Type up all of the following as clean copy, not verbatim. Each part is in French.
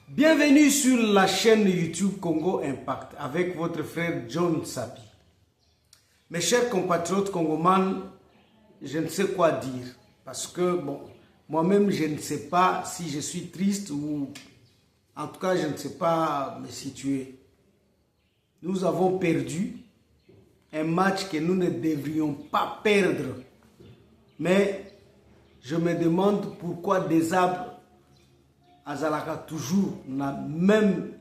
Bienvenue sur la chaîne YouTube Congo Impact avec votre frère John Sapi. Mes chers compatriotes congomans, je ne sais quoi dire parce que moi-même je ne sais pas si je suis triste ou en tout cas je ne sais pas me situer. Nous avons perdu un match que nous ne devrions pas perdre. Mais je me demande pourquoi Desabre Azalaka toujours la même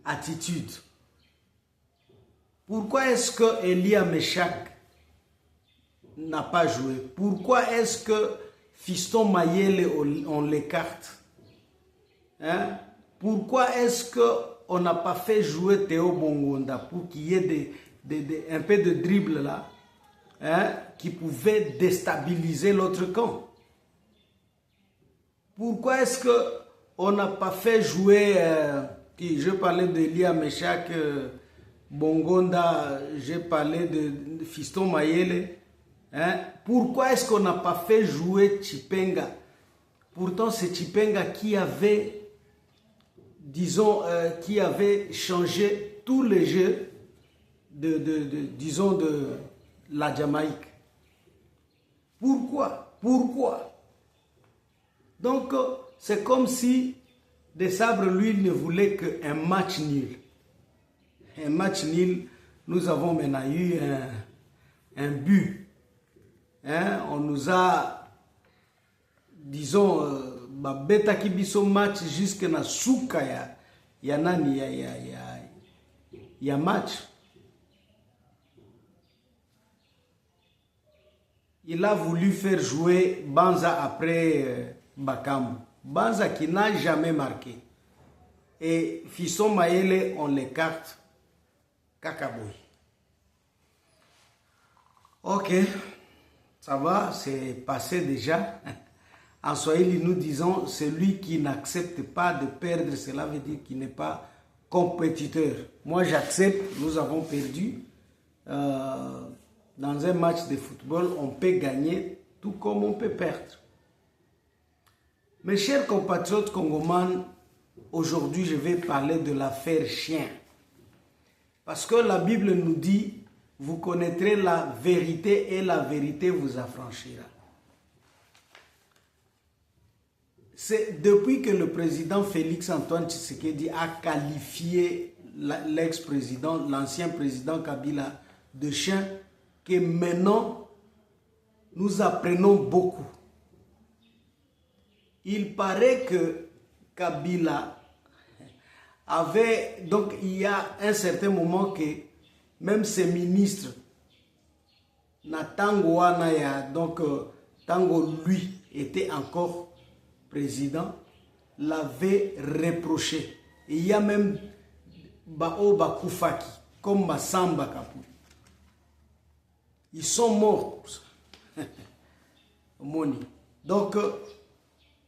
attitude. Pourquoi est-ce que Elia Meshak n'a pas joué? Pourquoi est-ce que Fiston Mayele on l'écarte? Pourquoi est-ce qu'on n'a pas fait jouer Théo Bongonda pour qu'il y ait un peu de dribble là qui pouvait déstabiliser l'autre camp? Pourquoi est-ce qu'on n'a pas fait jouer, je parlais de Elia Meshak, Bongonda, j'ai parlé de Fiston Mayele. Pourquoi est-ce qu'on n'a pas fait jouer Chipenga? Pourtant c'est Chipenga qui avait, disons, qui avait changé tous les jeux disons, de la Jamaïque. Pourquoi? Donc, c'est comme si Desabre, lui, ne voulait qu'un match nul. Un match nul, nous avons maintenant eu un but. On nous a, disons, beta kibiso match jusqu'à na souka ya nani ya match. Il a voulu faire jouer Banza après Bakambu. Banza qui n'a jamais marqué. Et Fiston Mayele, on l'écarte. Kakaboy. Ok, ça va, c'est passé déjà. En Swahili, nous disons, celui qui n'accepte pas de perdre, cela veut dire qu'il n'est pas compétiteur. Moi, j'accepte, nous avons perdu. Dans un match de football, on peut gagner tout comme on peut perdre. Mes chers compatriotes congomans, aujourd'hui je vais parler de l'affaire Chien. Parce que la Bible nous dit, vous connaîtrez la vérité et la vérité vous affranchira. C'est depuis que le président Félix Antoine Tshisekedi a qualifié l'ex-président, l'ancien président Kabila de chien, que maintenant nous apprenons beaucoup. Il paraît que Kabila avait, donc il y a un certain moment que même ses ministres, Natango Anaya, donc Tango lui était encore président, l'avait reproché. Et il y a même Bao Bakoufaki, comme Massamba Kapou. Ils sont morts. Donc,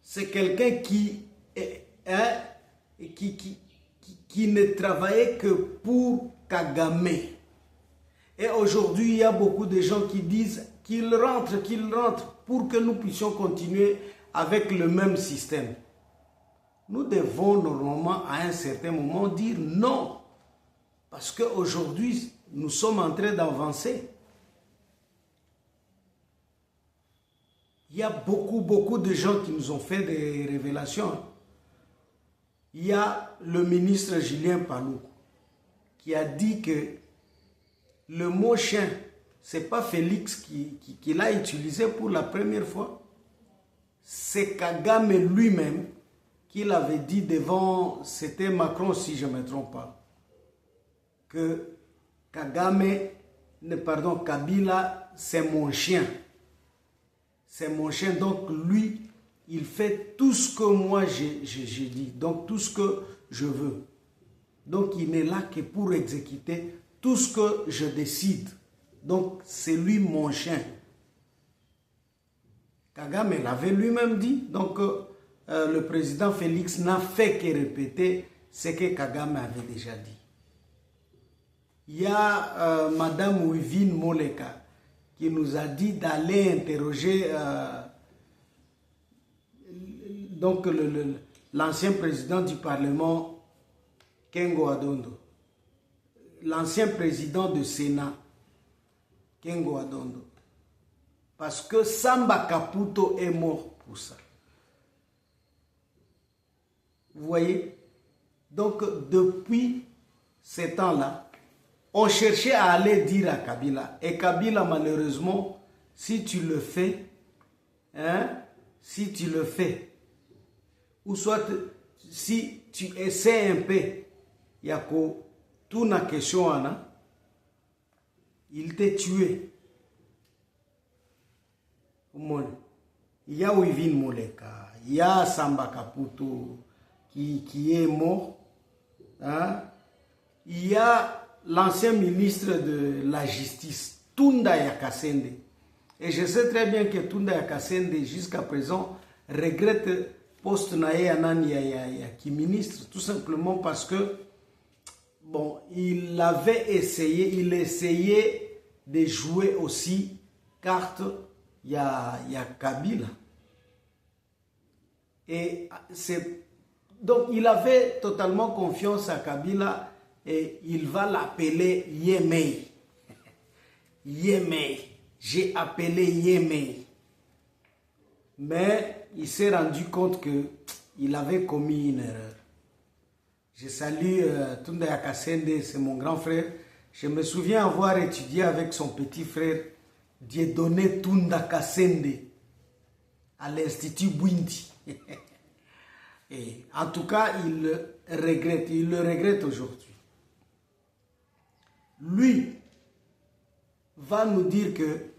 c'est quelqu'un qui ne travaillait que pour Kagame. Et aujourd'hui, il y a beaucoup de gens qui disent qu'il rentre pour que nous puissions continuer avec le même système. Nous devons normalement, à un certain moment, dire non. Parce qu'aujourd'hui, nous sommes en train d'avancer. Il y a beaucoup de gens qui nous ont fait des révélations. Il y a le ministre Julien Paluku qui a dit que le mot chien, ce n'est pas Félix qui l'a utilisé pour la première fois. C'est Kagame lui-même qui l'avait dit devant, c'était Macron si je ne me trompe pas, que Kabila, c'est mon chien. C'est mon chien, donc lui, il fait tout ce que moi j'ai dit, donc tout ce que je veux. Donc il n'est là que pour exécuter tout ce que je décide. Donc c'est lui mon chien. Kagame l'avait lui-même dit, donc le président Félix n'a fait que répéter ce que Kagame avait déjà dit. Il y a Madame Wivine Moleka qui nous a dit d'aller interroger donc l'ancien président du Parlement, Kengo Adondo, l'ancien président du Sénat, Kengo Adondo. Parce que Samba Kaputo est mort pour ça. Vous voyez? Donc, depuis ces temps-là, on cherchait à aller dire à Kabila. Et Kabila, malheureusement, si tu le fais, ou soit si tu essaies un peu, il y a tout na question, il t'a tué. Il y a Wivin Moleka, il y a Samba Kaputo qui est mort. Il y a l'ancien ministre de la Justice, Tunda Yakasende. Et je sais très bien que Tunda Yakasende, jusqu'à présent, regrette poste qui ministre, tout simplement parce que, bon, il essayait de jouer aussi carte, il y a Kabila. Et donc, il avait totalement confiance à Kabila et il va l'appeler Yemei. Yemei. J'ai appelé Yemei. Mais il s'est rendu compte qu'il avait commis une erreur. Je salue Tunda Yakasende, c'est mon grand frère. Je me souviens avoir étudié avec son petit frère Dieudonné Tunda Kasende à l'Institut Bwindi. Et en tout cas, il le regrette aujourd'hui. Lui va nous dire que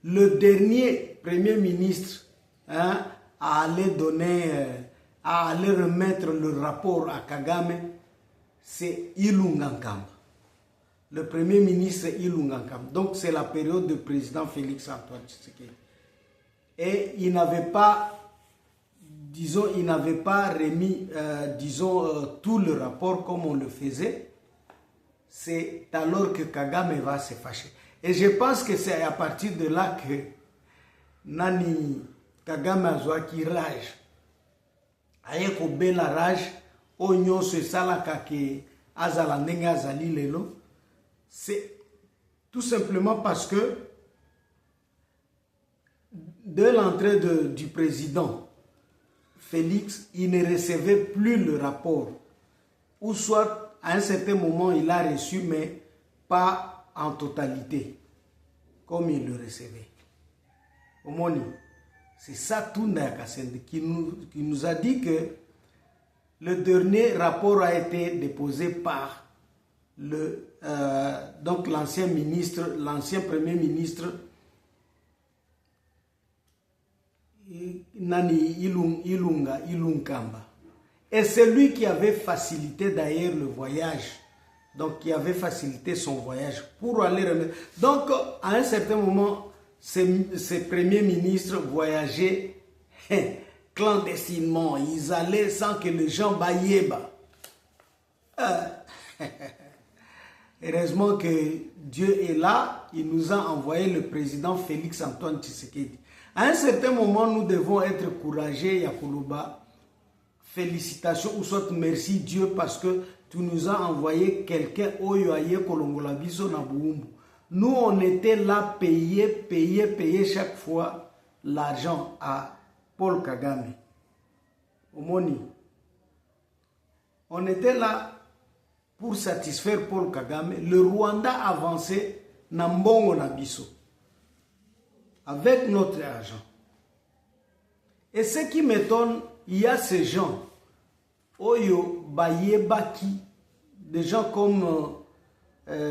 le dernier premier ministre à aller remettre le rapport à Kagame, c'est Ilunga Nkamba. Le premier ministre Ilunga Nkamba. Donc c'est la période du président Félix Antoine Tshisekedi. Et il n'avait pas remis, tout le rapport comme on le faisait. C'est alors que Kagame va se fâcher. Et je pense que c'est à partir de là que Nani Kagame a qui rage. Ayeko bela rage, onyo se salaka ke azala nenga azali lelo. C'est tout simplement parce que de l'entrée du président Félix, il ne recevait plus le rapport. Ou soit, à un certain moment, il a reçu, mais pas en totalité, comme il le recevait. Omoni, c'est ça Tunda Yakasende qui nous a dit que le dernier rapport a été déposé par donc l'ancien premier ministre Nani Ilunkamba. Et c'est lui qui avait facilité d'ailleurs le voyage. Donc, qui avait facilité son voyage pour aller remettre. Donc, à un certain moment, ces premiers ministres voyageaient clandestinement. Ils allaient sans que les gens baillent. Heureusement que Dieu est là. Il nous a envoyé le président Félix Antoine Tshisekedi. À un certain moment, nous devons être courageux, Yakuluba. Félicitations ou soit merci Dieu parce que tu nous as envoyé quelqu'un Oyoaye Kolongola Biso na Buumbu. Nous, on était là payer chaque fois l'argent à Paul Kagame. Omoni. On était là pour satisfaire Paul Kagame. Le Rwanda avançait na Mbongo na Biso. Avec notre argent. Et ce qui m'étonne, il y a ces gens, Oyo Bayebaki, des gens comme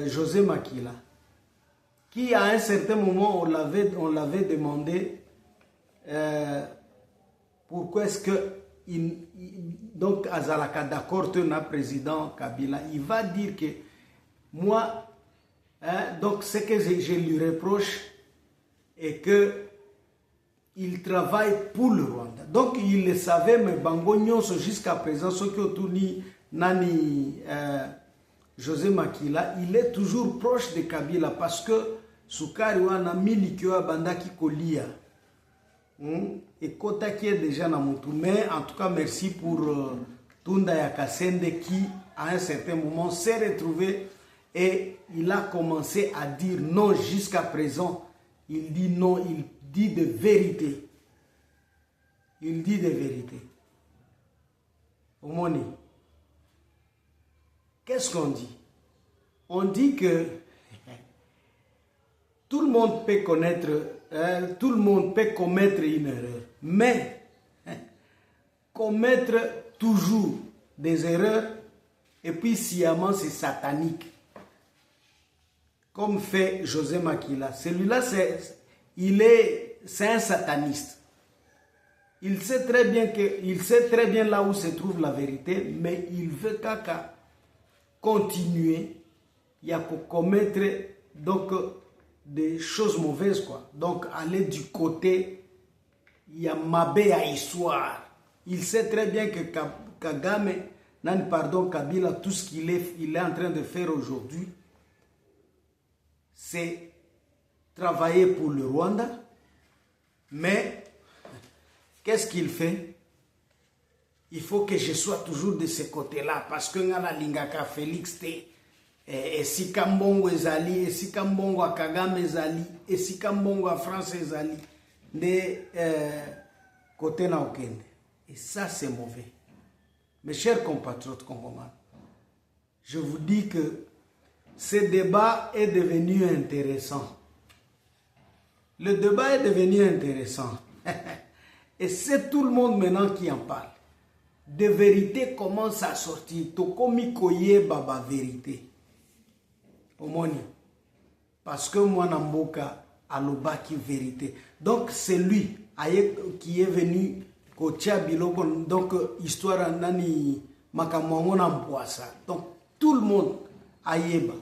José Makila, qui à un certain moment, on l'avait demandé pourquoi est-ce que, donc Azalaka d'accord, un président Kabila, il va dire que moi, donc ce que je lui reproche est que il travaille pour le Rwanda. Donc, il le savait, mais Bango Nyonso, jusqu'à présent, ce qui ont Nani José Makila, il est toujours proche de Kabila parce que Sukari wana milikyo bandaki kolia. et Kota qui est déjà dans mon tour. Mais en tout cas, merci pour Tunda Yakasende qui, à un certain moment, s'est retrouvé et il a commencé à dire non jusqu'à présent. Il dit non, il dit de vérité. Il dit de vérité. Omoni, qu'est-ce qu'on dit? On dit que tout le monde peut connaître, tout le monde peut commettre une erreur, mais commettre toujours des erreurs et puis sciemment c'est satanique. Comme fait José Makila. Celui-là, c'est un sataniste. Il sait très bien là où se trouve la vérité, mais il veut qu'à continuer, il y a pour commettre donc des choses mauvaises, quoi. Donc aller du côté, il y a Mabé à histoire. Il sait très bien que Kagame, Kabila, tout ce qu'il est en train de faire aujourd'hui, c'est travailler pour le Rwanda, mais qu'est-ce qu'il fait? Il faut que je sois toujours de ce côté-là, parce que ngala lingaka Félix te esika mbongo ezali, esika mbongo a Kagame ezali, esika mbongo a France ezali, de côté na okende. Et ça c'est mauvais. Mes chers compatriotes congolais, je vous dis que ce débat est devenu intéressant. Le débat est devenu intéressant. Et c'est tout le monde maintenant qui en parle. Des vérités commencent à sortir. Tokomi koye baba vérité. Omoni. Parce que moi namboka aloba ki vérité. Donc c'est lui qui est venu kotia biloko. Donc histoire nani makamongo na mpoasa. Donc tout le monde ayeba.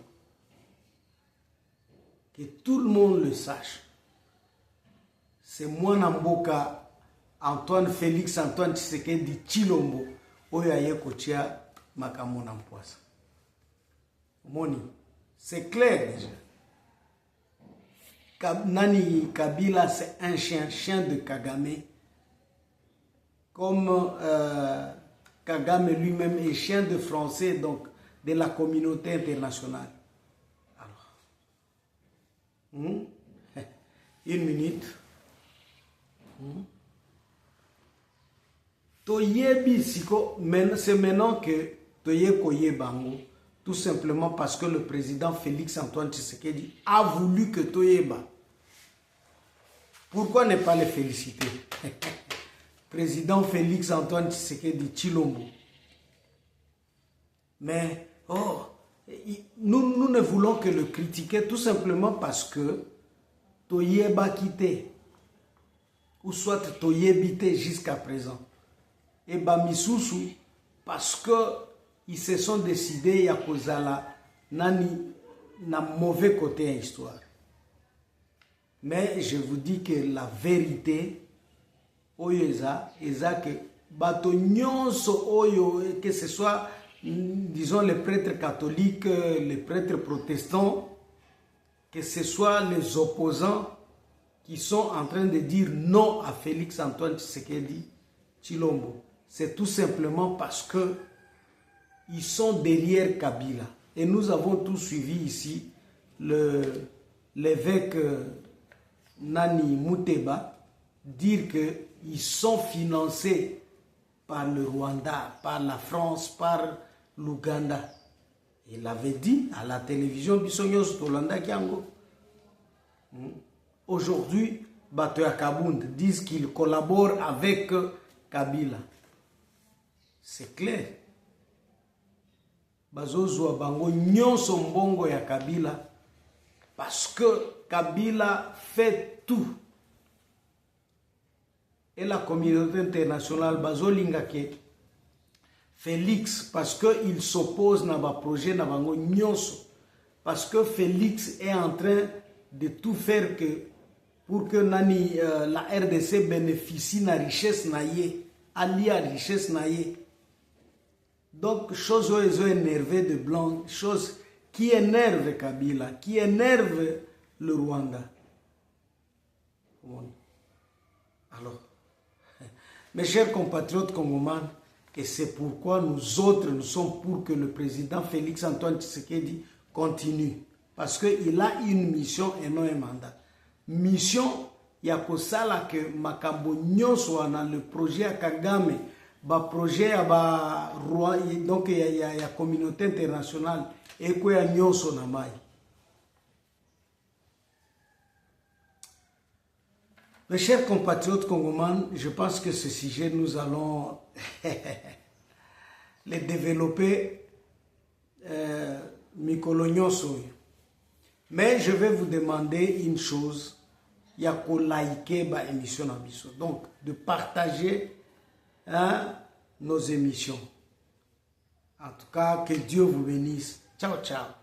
Que tout le monde le sache. C'est moi namboka Antoine Félix Antoine Tshisekedi Tshilombo oyo aye kotia makambo na mpoasa. Moni, c'est clair déjà. Nani Kabila c'est un chien de Kagame. Comme Kagame lui-même est chien de français, donc de la communauté internationale. Alors, une minute. C'est maintenant que Toye Koye Bango, tout simplement parce que le président Félix Antoine Tshisekedi a voulu que Toyeba. Pourquoi ne pas le féliciter? Président Félix Antoine Tshisekedi Tshilombo. Mais nous ne voulons que le critiquer tout simplement parce que Toyeba quitté ou soit Toyebité jusqu'à présent. Et Bamisusu parce que ils se sont décidés à cause nani na mauvais côté à l'histoire. Mais je vous dis que la vérité oyo eza que bato nyonso oyo, que ce soit disons les prêtres catholiques, les prêtres protestants, que ce soit les opposants qui sont en train de dire non à Félix Antoine Tshisekedi Tshilombo, c'est tout simplement parce que ils sont derrière Kabila. Et nous avons tous suivi ici l'évêque Nani Muteba dire qu'ils sont financés par le Rwanda, par la France, par l'Ouganda. Il avait dit à la télévision Bissonyos Tolanda Kiango. Aujourd'hui, Batoya Kabund disent qu'ils collaborent avec Kabila. C'est clair. Bazozwa bango nyonso mbongo ya Kabila parce que Kabila fait tout. Et la communauté internationale bazolinga ke Félix parce que il s'oppose na ba projet na bango nyonso, parce que Félix est en train de tout faire pour que la RDC bénéficie de la richesse naïe, alliée à la richesse naïe. Donc, chose où ils ont énervé de blanc, chose qui énerve Kabila, qui énerve le Rwanda. Alors, Mes chers compatriotes congomans, et c'est pourquoi nous autres, nous sommes pour que le président Félix Antoine Tshisekedi continue. Parce qu'il a une mission et non un mandat. Mission, il y a que ça que makambo nyonso dans le projet à Kagame, projet à roi, donc il y a communauté internationale et qu'il y a nyonso na mai. Mes chers compatriotes congomans, je pense que ce sujet, nous allons le développer mais je vais vous demander une chose, il y a qu'à liker ma émission. Donc, de partager nos émissions. En tout cas, que Dieu vous bénisse. Ciao, ciao.